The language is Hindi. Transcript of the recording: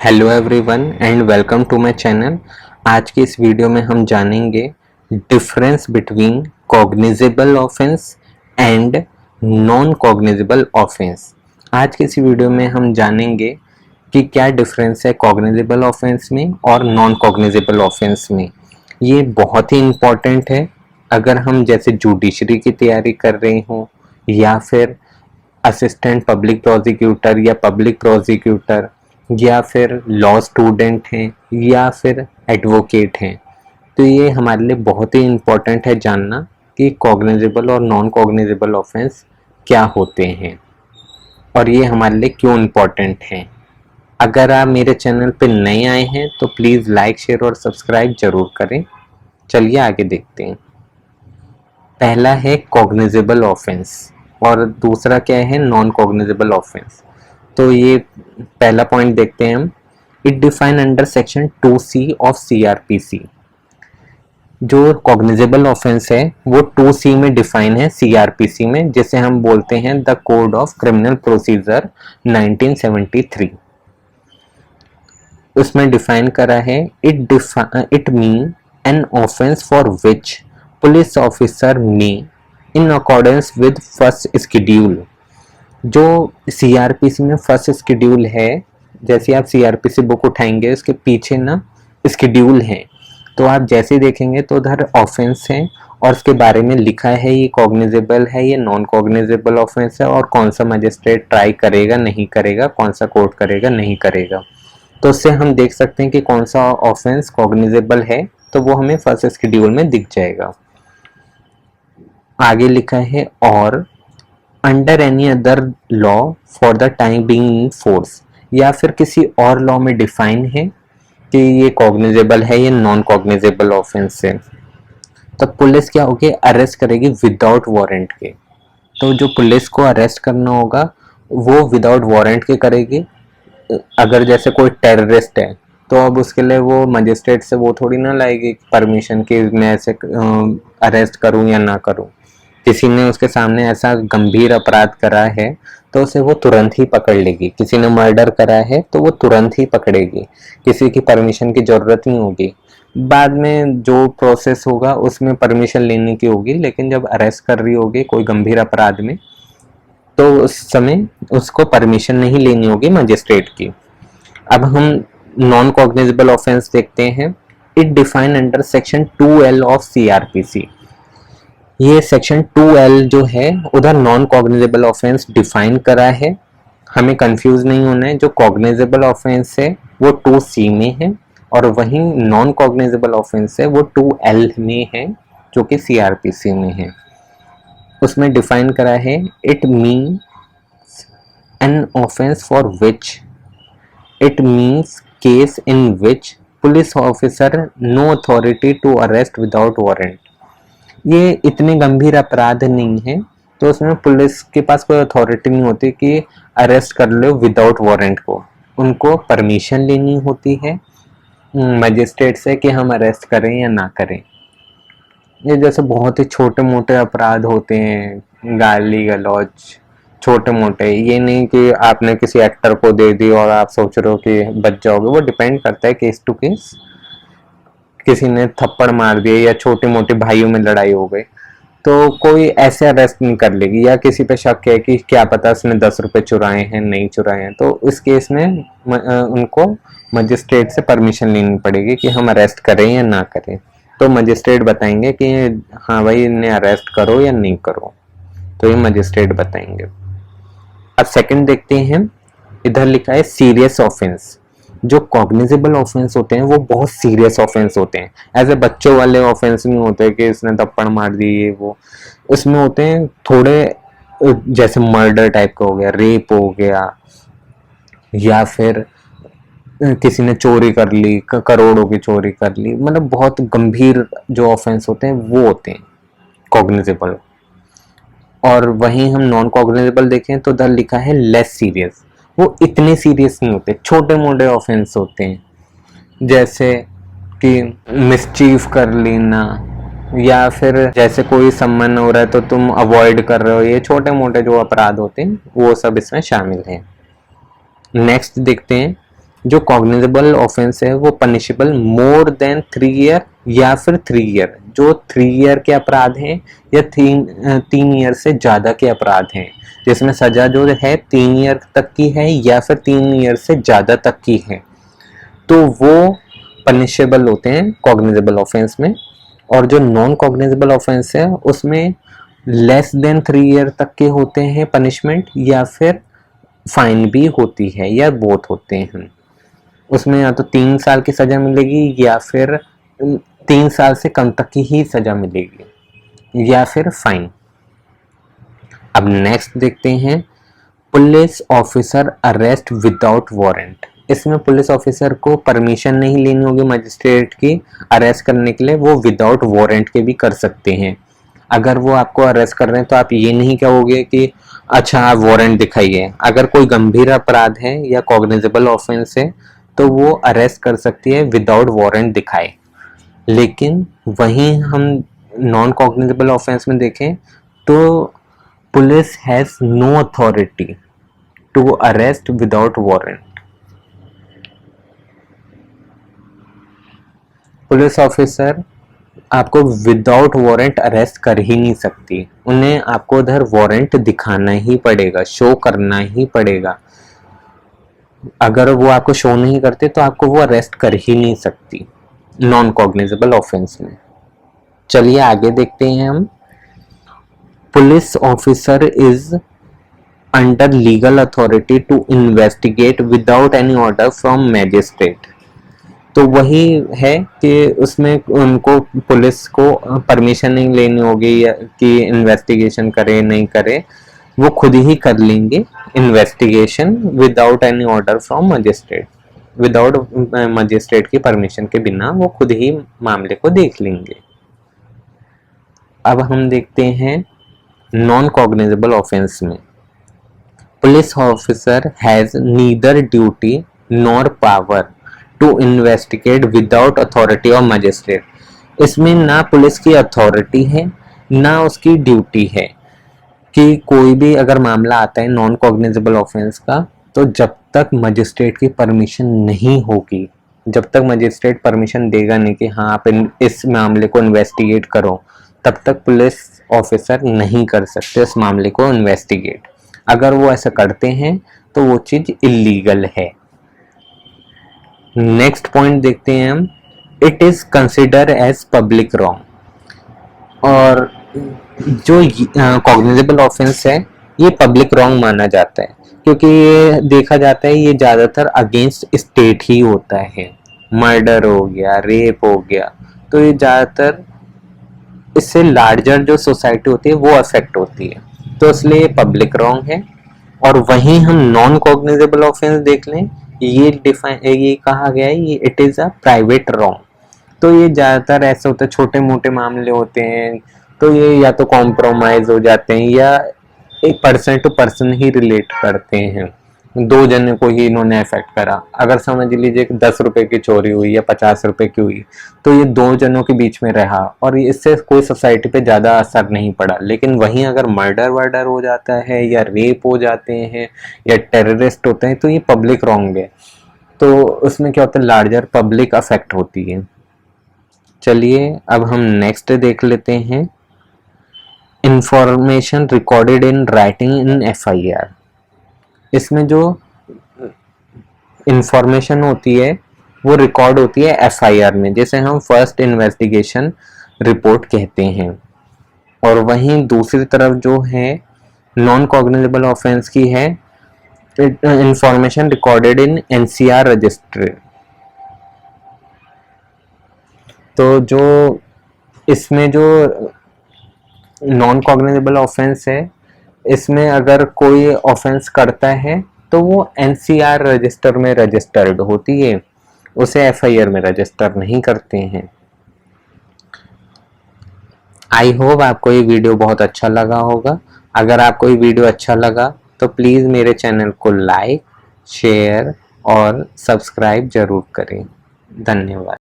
Hello everyone and welcome to my channel. आज की इस वीडियो में हम जानेंगे difference between cognizable offence and non cognizable offence. आज की इस वीडियो में हम जानेंगे कि क्या डिफरेंस है कॉग्निजेबल ऑफेंस में और नॉन कॉग्निजेबल ऑफेंस में। ये बहुत ही इम्पोर्टेंट है अगर हम जैसे जुडिशरी की तैयारी कर रहे हों या फिर असिस्टेंट पब्लिक प्रोसिक्यूटर या पब्लिक प्रोसिक्यूटर या फिर लॉ स्टूडेंट हैं या फिर एडवोकेट हैं। तो ये हमारे लिए बहुत ही इम्पोर्टेंट है जानना कि कॉग्निजेबल और नॉन कॉग्निजेबल ऑफेंस क्या होते हैं और ये हमारे लिए क्यों इम्पोर्टेंट हैं। अगर आप मेरे चैनल पे नए आए हैं तो प्लीज़ लाइक शेयर और सब्सक्राइब जरूर करें। चलिए आगे देखते हैं। पहला है कॉग्निजेबल ऑफेंस और दूसरा क्या है नॉन कॉग्निजेबल ऑफेंस। तो ये पहला पॉइंट देखते हैं हम। It define under section 2C of CRPC। जो कॉग्निजेबल ऑफेंस है वो 2C में डिफाइन है CRPC में, जिसे हम बोलते हैं the code of criminal procedure 1973। उसमें डिफाइन करा है it mean N offence for which police officer may in accordance with first schedule. जो CRPC में फर्स्ट स्केड्यूल है, जैसे आप CRPC बुक उठाएंगे उसके पीछे ना स्केड्यूल है, तो आप जैसे देखेंगे तो उधर ऑफेंस है और उसके बारे में लिखा है ये कॉग्निजेबल है, ये नॉन कॉग्निजेबल ऑफेंस है और कौन सा मजिस्ट्रेट ट्राई करेगा नहीं करेगा, कौन सा कोर्ट करेगा नहीं करेगा। तो उससे हम देख सकते हैं कि कौन सा ऑफेंस कॉग्निजेबल है, तो वो हमें फर्स्ट स्केड्यूल में दिख जाएगा। आगे लिखा है और under any other law for the time being in force, या फिर किसी और लॉ में डिफाइन है कि ये कॉग्निजेबल है ये नॉन कॉग्निजेबल ऑफेंस है, तो पुलिस क्या होगी अरेस्ट करेगी विदाउट वारंट के। तो जो पुलिस को अरेस्ट करना होगा वो विदाउट वारंट के करेगी। अगर जैसे कोई टेररिस्ट है तो अब उसके लिए वो मजिस्ट्रेट से वो थोड़ी ना लाएगी परमिशन कि मैं ऐसे अरेस्ट करूं या ना करूं। किसी ने उसके सामने ऐसा गंभीर अपराध करा है तो उसे वो तुरंत ही पकड़ लेगी। किसी ने मर्डर करा है तो वो तुरंत ही पकड़ेगी, किसी की परमिशन की जरूरत नहीं होगी। बाद में जो प्रोसेस होगा उसमें परमिशन लेने की होगी, लेकिन जब अरेस्ट कर रही होगी कोई गंभीर अपराध में तो उस समय उसको परमिशन नहीं लेनी होगी मजिस्ट्रेट की। अब हम नॉन कॉग्निजेबल ऑफेंस देखते हैं। It define under section 2L of CRPC। ये सेक्शन 2L जो है उधर नॉन कॉग्निजेबल ऑफेंस डिफाइन करा है। हमें कंफ्यूज नहीं होना है, जो कॉग्निजेबल ऑफेंस है वो 2C में है और वहीं नॉन कॉग्निजेबल ऑफेंस है वो 2L में है जो कि CRPC में है। उसमें डिफाइन करा है it means an offence for which it means case in which police officer no authority to arrest without warrant. ये इतने गंभीर अपराध नहीं है तो उसमें पुलिस के पास कोई अथॉरिटी नहीं होती कि अरेस्ट कर लो विदाउट वारंट को। उनको परमिशन लेनी होती है मजिस्ट्रेट से कि हम अरेस्ट करें या ना करें। ये जैसे बहुत ही छोटे मोटे अपराध होते हैं, गाली गलौज, छोटे मोटे, ये नहीं कि आपने किसी एक्टर को दे दी और आप सोच रहे हो कि बच जाओगे। वो डिपेंड करता है केस टू केस। किसी ने थप्पड़ मार दिए या छोटे मोटे भाइयों में लड़ाई हो गई तो कोई ऐसे अरेस्ट नहीं कर लेगी, या किसी पे शक है कि क्या पता उसने 10 रुपए चुराए हैं नहीं चुराए हैं, तो इस केस में उनको मजिस्ट्रेट से परमिशन लेनी पड़ेगी कि हम अरेस्ट करें या ना करें। तो मजिस्ट्रेट बताएंगे कि हाँ भाई इन्हें अरेस्ट करो या नहीं करो, तो ये मजिस्ट्रेट बताएंगे। अब सेकंड देखते हैं। इधर लिखा है सीरियस ऑफेंस। जो कॉग्निजेबल ऑफेंस होते हैं वो बहुत सीरियस ऑफेंस होते हैं। ऐसे बच्चों वाले ऑफेंस नहीं होते कि इसने थप्पड़ मार दी ये वो। उसमें होते हैं थोड़े जैसे मर्डर टाइप का हो गया, रेप हो गया, या फिर किसी ने चोरी कर ली, करोड़ों की चोरी कर ली, मतलब बहुत गंभीर जो ऑफेंस होते हैं वो होते हैं कॉग्निजेबल। और वहीं हम नॉन कॉग्निजेबल देखें तो उधर लिखा है लेस सीरियस। वो इतने सीरियस नहीं होते, छोटे मोटे ऑफेंस होते हैं, जैसे कि मिसचीफ कर लेना, या फिर जैसे कोई सम्मन हो रहा है तो तुम अवॉइड कर रहे हो। ये छोटे मोटे जो अपराध होते हैं वो सब इसमें शामिल हैं। नेक्स्ट देखते हैं जो कॉग्निजेबल ऑफेंस है वो पनिशेबल मोर देन 3 ईयर या फिर 3 ईयर, जो 3 ईयर के अपराध हैं या 3 ईयर से ज्यादा के अपराध हैं, जिसमें सजा जो है 3 ईयर तक की है या फिर 3 ईयर से ज्यादा तक की है, तो वो पनिशेबल होते हैं कॉग्निजेबल ऑफेंस में। और जो नॉन कॉग्निजेबल ऑफेंस है उसमें लेस देन 3 ईयर तक के होते हैं पनिशमेंट, या फिर फाइन भी होती है, या बोथ होते हैं। उसमें या तो 3 साल की सजा मिलेगी या फिर 3 साल से कम तक की ही सजा मिलेगी, या फिर फाइन। अब नेक्स्ट देखते हैं police officer arrest without warrant. इसमें पुलिस ऑफिसर को परमिशन नहीं लेनी होगी मजिस्ट्रेट की अरेस्ट करने के लिए, वो विदाउट वारंट के भी कर सकते हैं। अगर वो आपको अरेस्ट कर रहे हैं तो आप ये नहीं कहोगे कि अच्छा आप वारंट दिखाइए। अगर कोई गंभीर अपराध है या कॉग्निजेबल ऑफेंस है तो वो अरेस्ट कर सकती है विदाउट वारंट दिखाए। लेकिन वहीं हम नॉन कॉग्निजेबल ऑफेंस में देखें तो police has no authority to arrest without warrant. Police officer आपको विदाउट वारंट अरेस्ट कर ही नहीं सकती, उन्हें आपको उधर वारंट दिखाना ही पड़ेगा, शो करना ही पड़ेगा। अगर वो आपको शो नहीं करते तो आपको वो अरेस्ट कर ही नहीं सकती नॉन कॉग्निजेबल ऑफेंस में। चलिए आगे देखते हैं हम। Police officer is under legal authority to investigate without any order from magistrate. तो वही है कि उसमें उनको पुलिस को परमिशन नहीं लेनी होगी कि इन्वेस्टिगेशन करे नहीं करे, वो खुद ही कर लेंगे investigation without any order from magistrate. Without magistrate की परमिशन के बिना वो खुद ही मामले को देख लेंगे। अब हम देखते हैं नॉन कॉग्निजेबल ऑफेंस में police officer has neither duty nor power to investigate without authority of magistrate. इसमें ना पुलिस की अथॉरिटी है ना उसकी ड्यूटी है कि कोई भी अगर मामला आता है नॉन कॉग्निजेबल ऑफेंस का, तो जब तक मजिस्ट्रेट की परमिशन नहीं होगी, जब तक मजिस्ट्रेट परमिशन देगा नहीं कि हाँ आप इस मामले को इन्वेस्टिगेट करो, तब तक पुलिस ऑफिसर नहीं कर सकते इस मामले को इन्वेस्टिगेट। अगर वो ऐसा करते हैं तो वो चीज इलीगल है। नेक्स्ट पॉइंट देखते हैं हम, it is consider as public wrong. और जो कॉग्निजेबल ऑफेंस है ये पब्लिक रॉन्ग माना जाता है, क्योंकि ये देखा जाता है ये ज्यादातर अगेंस्ट स्टेट ही होता है। मर्डर हो गया, रेप हो गया, तो ये ज्यादातर इससे लार्जर जो सोसाइटी होती है वो अफेक्ट होती है, तो इसलिए ये पब्लिक रॉन्ग है। और वहीं हम नॉन कॉग्निजेबल ऑफेंस देख लें, ये कहा गया है ये it is a private wrong. तो ये ज्यादातर ऐसे होता है, छोटे मोटे मामले होते हैं तो ये या तो कॉम्प्रोमाइज हो जाते हैं या एक पर्सन टू पर्सन ही रिलेट करते हैं। 2 जने को ही इन्होंने अफेक्ट करा। अगर समझ लीजिए कि 10 रुपए की चोरी हुई या 50 रुपए की हुई, तो ये 2 जनों के बीच में रहा और इससे कोई सोसाइटी पे ज्यादा असर नहीं पड़ा। लेकिन वहीं अगर मर्डर हो जाता है या रेप हो जाते हैं या टेररिस्ट होते हैं तो ये पब्लिक रॉन्ग है, तो उसमें क्या होता है लार्जर पब्लिक अफेक्ट होती है। चलिए अब हम नेक्स्ट देख लेते हैं, information recorded in writing in FIR। इसमें जो इंफॉर्मेशन होती है वो रिकॉर्ड होती है FIR में, जैसे हम फर्स्ट इन्वेस्टिगेशन रिपोर्ट कहते हैं। और वहीं दूसरी तरफ जो है नॉन कॉग्निजेबल ऑफेंस की है information recorded in NCR register. तो जो इसमें जो नॉन कॉग्निजेबल ऑफेंस है, इसमें अगर कोई ऑफेंस करता है तो वो NCR रजिस्टर में रजिस्टर्ड होती है, उसे FIR में रजिस्टर नहीं करते हैं। आई होप आपको ये वीडियो बहुत अच्छा लगा होगा। अगर आपको ये वीडियो अच्छा लगा तो प्लीज़ मेरे चैनल को लाइक, शेयर और सब्सक्राइब जरूर करें। धन्यवाद।